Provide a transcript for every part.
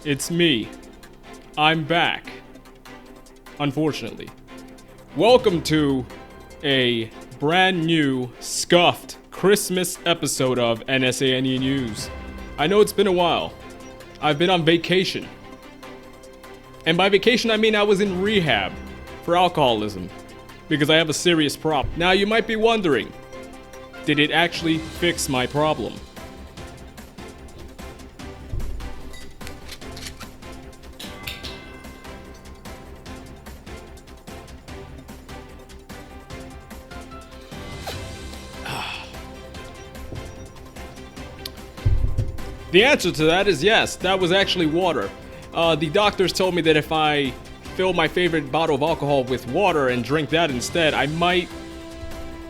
It's me. I'm back. Unfortunately. Welcome to a brand new, scuffed Christmas episode of NSANE News. I know it's been a while. I've been on vacation. And by vacation I mean I was in rehab for alcoholism. Because I have a serious problem. Now you might be wondering, did it actually fix my problem? The answer to that is yes, that was actually water. The doctors told me that if I fill my favorite bottle of alcohol with water and drink that instead, I might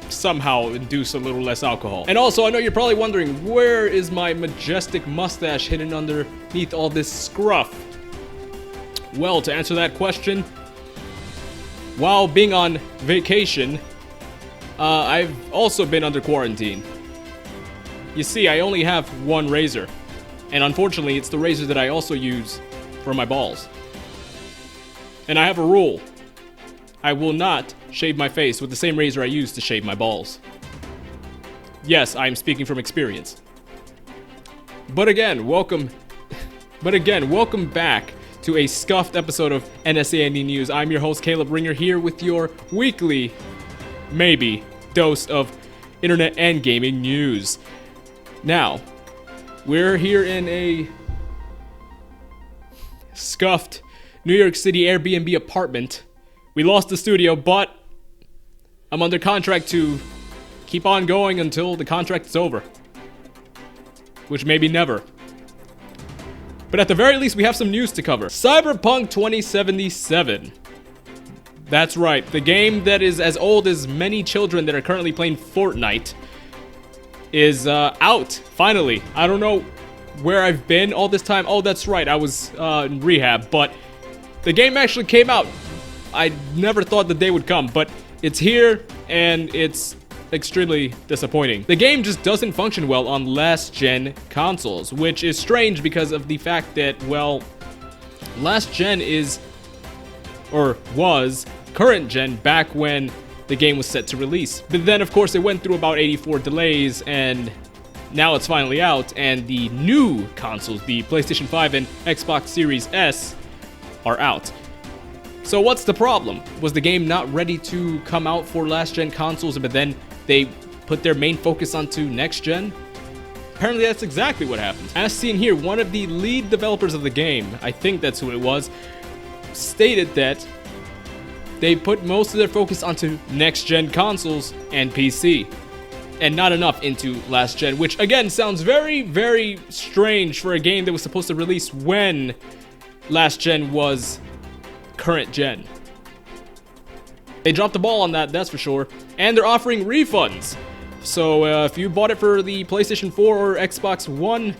somehow induce a little less alcohol. And also, I know you're probably wondering, where is my majestic mustache hidden underneath all this scruff? Well, to answer that question, while being on vacation, I've also been under quarantine. You see, I only have one razor. And unfortunately, it's the razor that I also use for my balls. And I have a rule. I will not shave my face with the same razor I use to shave my balls. Yes, I'm speaking from experience. But again, welcome back to a scuffed episode of NSANE News. I'm your host, Caleb Ringer, here with your weekly, maybe, dose of internet and gaming news. Now, we're here in a scuffed New York City Airbnb apartment. We lost the studio, but I'm under contract to keep on going until the contract is over. Which may be never. But at the very least, we have some news to cover. Cyberpunk 2077. That's right, the game that is as old as many children that are currently playing Fortnite is out, finally. I don't know where I've been all this time. Oh, that's right, I was in rehab, but the game actually came out. I never thought the day would come, but it's here, and it's extremely disappointing. The game just doesn't function well on last-gen consoles, which is strange because of the fact that, well, last-gen is, or was, current-gen back when the game was set to release. But then, of course, it went through about 84 delays, and now it's finally out, and the new consoles, the PlayStation 5 and Xbox Series S, are out. So what's the problem? Was the game not ready to come out for last-gen consoles, but then they put their main focus onto next-gen? Apparently that's exactly what happened. As seen here, one of the lead developers of the game, I think that's who it was, stated that they put most of their focus onto next-gen consoles and PC, and not enough into last-gen, which again sounds very, very strange for a game that was supposed to release when last-gen was current-gen. They dropped the ball on that, that's for sure, and they're offering refunds. So if you bought it for the PlayStation 4 or Xbox One,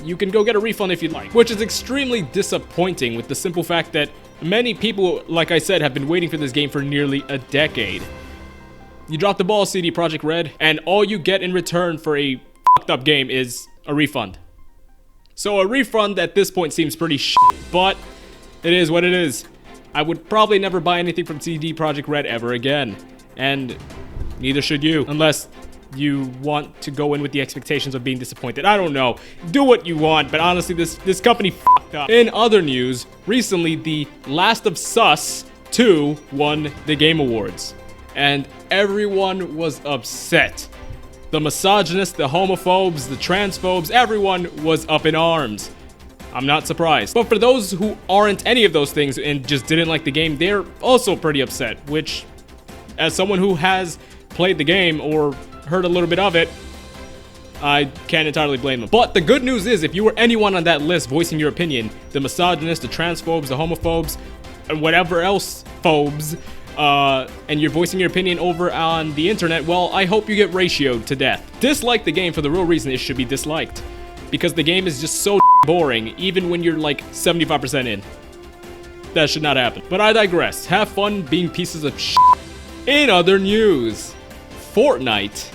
you can go get a refund if you'd like, which is extremely disappointing with the simple fact that many people, like I said, have been waiting for this game for nearly a decade. You drop the ball, CD Projekt Red, and all you get in return for a fucked up game is a refund. So a refund at this point seems pretty shit, but it is what it is. I would probably never buy anything from CD Projekt Red ever again, and neither should you, unless you want to go in with the expectations of being disappointed. I don't know. Do what you want, but honestly, this company fucked up. In other news, recently the Last of Sus 2 won the Game Awards, and everyone was upset. The misogynists, the homophobes, the transphobes, everyone was up in arms. I'm not surprised. But for those who aren't any of those things and just didn't like the game, they're also pretty upset, which, as someone who has played the game or heard a little bit of it, I can't entirely blame them. But the good news is, if you were anyone on that list voicing your opinion, the misogynists, the transphobes, the homophobes, and whatever else phobes, and you're voicing your opinion over on the internet, well, I hope you get ratioed to death. Dislike the game for the real reason it should be disliked. Because the game is just so boring, even when you're like 75% in. That should not happen. But I digress. Have fun being pieces of shit. In other news, Fortnite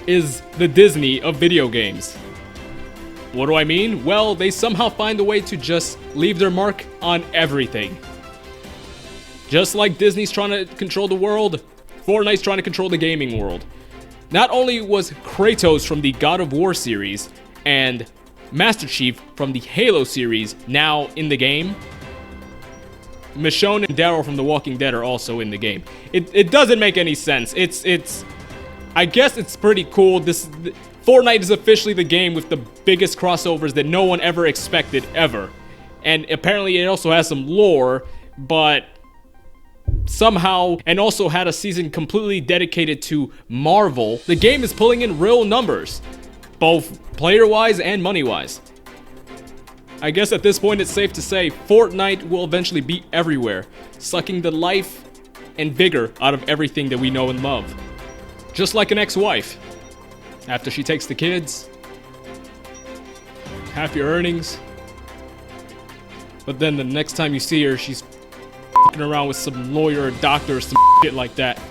is the Disney of video games. What do I mean? Well, they somehow find a way to just leave their mark on everything. Just like Disney's trying to control the world, Fortnite's trying to control the gaming world. Not only was Kratos from the God of War series and Master Chief from the Halo series now in the game, Michonne and Daryl from The Walking Dead are also in the game. It doesn't make any sense. I guess it's pretty cool. Fortnite is officially the game with the biggest crossovers that no one ever expected ever. And apparently it also has some lore, but somehow, and also had a season completely dedicated to Marvel. The game is pulling in real numbers, both player-wise and money-wise. I guess at this point it's safe to say Fortnite will eventually be everywhere, sucking the life and vigor out of everything that we know and love. Just like an ex-wife. After she takes the kids, half your earnings, but then the next time you see her, she's f***ing around with some lawyer or doctor or some shit like that.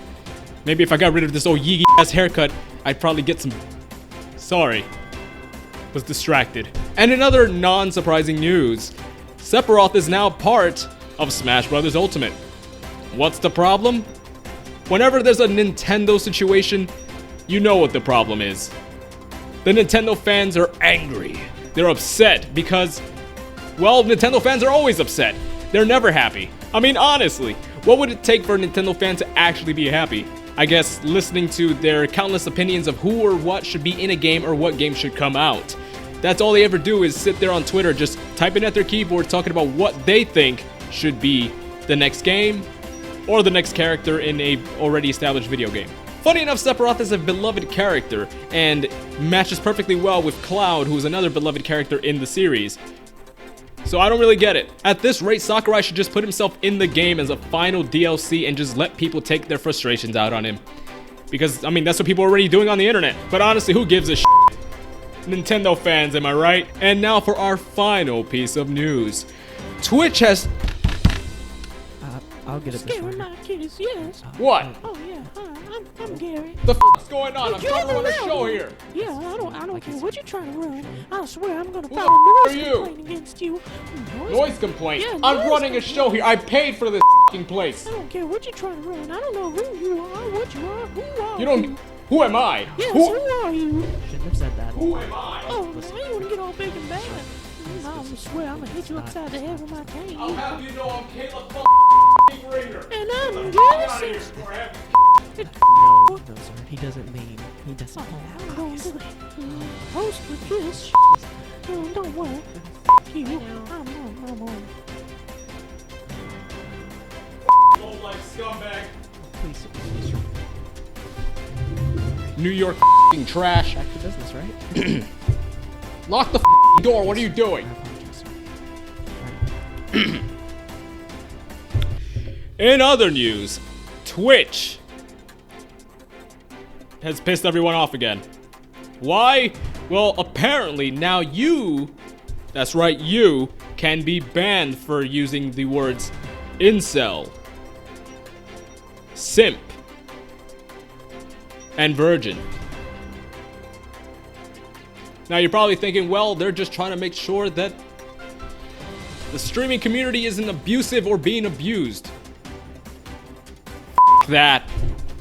Maybe if I got rid of this old Yeegy ass haircut, I'd probably get some... Sorry. Was distracted. And in other non-surprising news, Sephiroth is now part of Smash Bros. Ultimate. What's the problem? Whenever there's a Nintendo situation, you know what the problem is. The Nintendo fans are angry. They're upset because, well, Nintendo fans are always upset. They're never happy. I mean, honestly, what would it take for a Nintendo fan to actually be happy? I guess listening to their countless opinions of who or what should be in a game or what game should come out. That's all they ever do is sit there on Twitter just typing at their keyboard talking about what they think should be the next game or the next character in a already established video game. Funny enough, Sephiroth is a beloved character and matches perfectly well with Cloud, who is another beloved character in the series. So I don't really get it. At this rate, Sakurai should just put himself in the game as a final DLC and just let people take their frustrations out on him. Because, I mean, that's what people are already doing on the internet. But honestly, who gives a shit? Nintendo fans, am I right? And now for our final piece of news. Twitch has... I'll get it this Gary, one. my kitties, yes. What? Oh yeah, I'm Gary. The f***'s going on? I'm You trying to run a around show me. here. Yeah, I don't care what you're trying to run. I swear I'm gonna Who file the a f*** noise are you? complaint against you. Noise complaint? Yeah, I'm noise running a complaint. show here. I paid for this f***ing place. I don't care what you're trying to run. I don't know who you are, what you are, who are You don't... Who am I? Yes, Who are you? Shouldn't have said that. am I? Oh, now you wanna get all big and bad. I swear I'm gonna hit you upside the head with my cane. I'll have you know I'm Caleb f***ing Ringer. And I'm Get Gary out of here Simpson. before I have No, sir. He doesn't mean. He doesn't. I'm going to post with this. Don't worry. F you. I'm on. low-life scumbag. Please, New York f***ing trash. back to business, right? Lock the f***ing door. What are you doing? I apologize, sir. In other news, Twitch has pissed everyone off again. Why? Well, apparently now you, that's right, you, can be banned for using the words incel, simp, and virgin. Now you're probably thinking, well, they're just trying to make sure that the streaming community isn't abusive or being abused. That.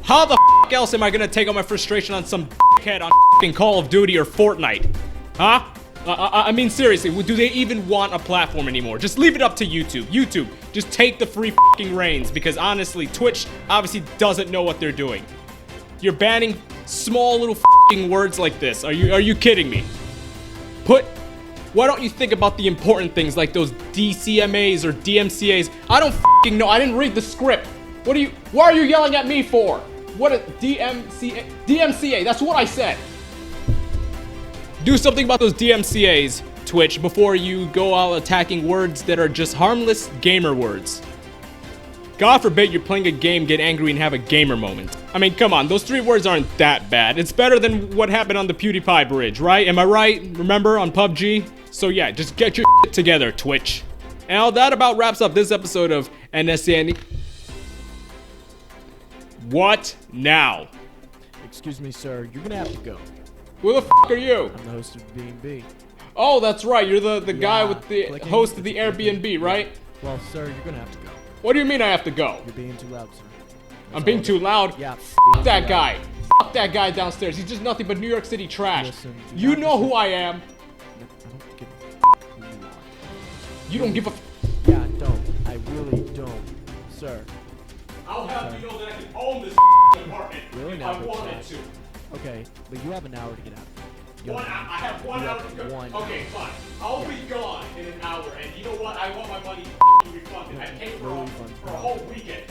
How the f else am I gonna take out my frustration on some dickhead on f***ing Call of Duty or Fortnite? Huh? I mean, seriously, do they even want a platform anymore? Just leave it up to YouTube. YouTube, just take the free f***ing reins, because honestly, Twitch obviously doesn't know what they're doing. You're banning small little f***ing words like this. Are you kidding me? Why don't you think about the important things like those DCMAs or DMCAs? I don't f***ing know. I didn't read the script. Why are you yelling at me for? What a DMCA, that's what I said. Do something about those DMCAs, Twitch, before you go out attacking words that are just harmless gamer words. God forbid you're playing a game, get angry, and have a gamer moment. I mean, come on, those 3 words aren't that bad. It's better than what happened on the PewDiePie bridge, right? Am I right? Remember, on PUBG? So yeah, just get your shit together, Twitch. And that about wraps up this episode of NSANE. What now? Excuse me, sir. You're gonna have to go. Who the f*** are you? I'm the host of B&B. Oh, that's right. You're the guy with the clicking, host of the it's clicking. Airbnb, right? Well, sir, you're gonna have to go. What do you mean I have to go? You're being too loud, sir. I'm being too loud? Yeah. Fuck that guy. Fuck that guy downstairs. He's just nothing but New York City trash. Listen, do You not know listen. who I am. I don't give a f who you are. You don't give a Yeah, don't. I really don't, sir. I'll have you know that I can own this apartment Really if now, I big wanted shot. to. Okay, but you have an hour to get out. You I have 1 hour to go. one Okay, fine. I'll be gone in an hour, and you know what? I want my money refunded. I paid for No a refunds, for a no. whole weekend.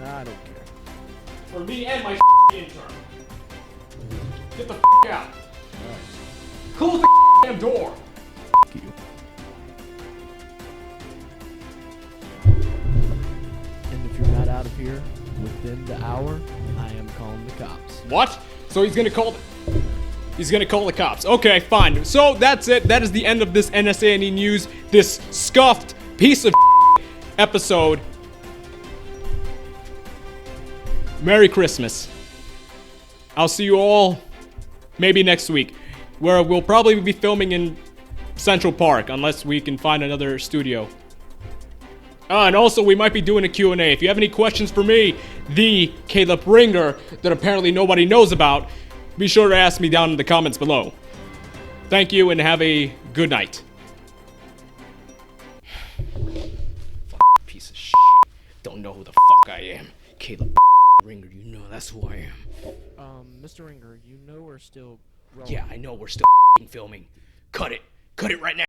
I don't care. For me and my intern. Get the out. Alright. Close the damn door. You. And if you're not out of here within the hour, I am calling the cops. What? So he's gonna call the cops. Okay, fine. So that's it. That is the end of this NSANE news. This scuffed piece of episode. Merry Christmas. I'll see you all maybe next week, where we'll probably be filming in Central Park, unless we can find another studio. And also, we might be doing a Q&A. If you have any questions for me, the Caleb Ringer, that apparently nobody knows about, be sure to ask me down in the comments below. Thank you, and have a good night. Piece of shit. Don't know who the fuck I am. Caleb Ringer, you know that's who I am. Mr. Ringer, you know we're still rolling. Yeah, I know we're still filming. Cut it. Cut it right now.